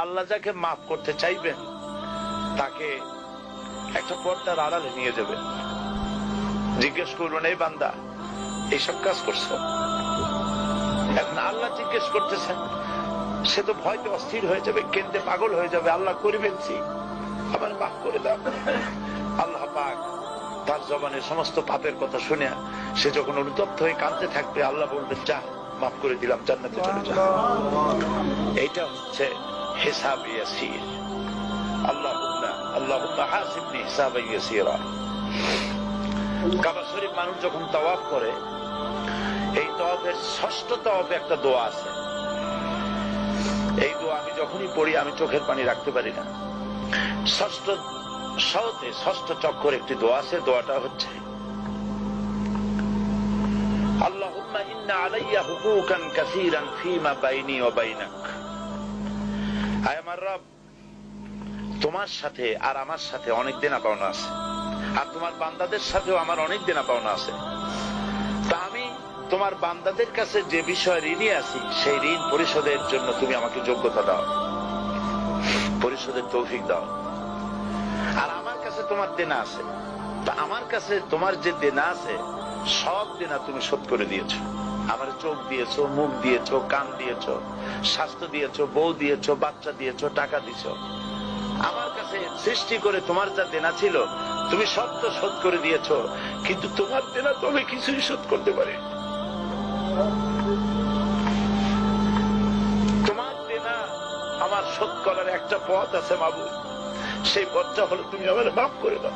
আল্লাহ যাকে মাফ করতে চাইবেন তাকে একটা পর্দার আড়ালে নিয়ে যাবেন, জিজ্ঞেস করবেন, এই বান্দা এইসব কাজ করছো? এখন আল্লাহ জিজ্ঞেস করতেছেন, সে তো ভয়তে অস্থির হয়ে যাবে, কেঁদে পাগল হয়ে যাবে, আল্লাহ করে ফেলছি, আবার মাফ করে দাও। আল্লাহ পাক তার জবানের সমস্ত পাপের কথা শুনে সে যখন অনুতপ্ত হয়ে কাঁদতে থাকবে, আল্লাহ বলবেন, যা মাফ করে দিলাম, জান্নাতে চলে যা। এইটা হচ্ছে হিসাব ইয়াসির। আল্লাহুম্মা হাসিবনি হিসাবান ইয়াসিরা। কাবা শরীফ মানুষ যখন তাওয়াফ করে, এই তাওয়াফের ষষ্ঠ তাওয়াফে একটা দোয়া আছে। এই দোয়া আমি যখনই পড়ি আমি চোখের পানি রাখতে পারি না। ষষ্ঠ চক্কর একটি দোয়া আছে, দোয়াটা হচ্ছে, আল্লাহুম্মা ইন্না আলাইয়া হুকুকান কাসীরান ফীমা বাইনি ওয়া বাইনাক। আয় আমার রব, তোমার সাথে আর আমার সাথে অনেক দেনা পাওনা আছে, আর তোমার বান্দাদের সাথেও আমার অনেক দেনা পাওনা আছে। তা আমি তোমার বান্দাদের কাছে যে বিষয় ঋণী আছি, সেই ঋণ পরিশোধের জন্য তুমি আমাকে যোগ্যতা দাও, পরিশোধের তৌফিক দাও। আর আমার কাছে তোমার দেনা আছে, তা আমার কাছে তোমার যে দেনা আছে সব দেনা তুমি শোধ করে দিয়েছো। আমার চোখ দিয়েছো, মুখ দিয়েছো, কান দিয়েছো, স্বাস্থ্য দিয়েছো, বউ দিয়েছো, বাচ্চা দিয়েছো, টাকা দিয়েছো। আমার কাছে সৃষ্টি করে তোমার যা দেনা ছিল তুমি সব তো শোধ করে দিয়েছো, কিন্তু তোমার দেনা তবে কিছুই শোধ করতে পারে। তোমার দেনা আমার শোধ করার একটা পথ আছে মাবুদ, সেই পথটা হলো তুমি আমার মাফ করে দাও।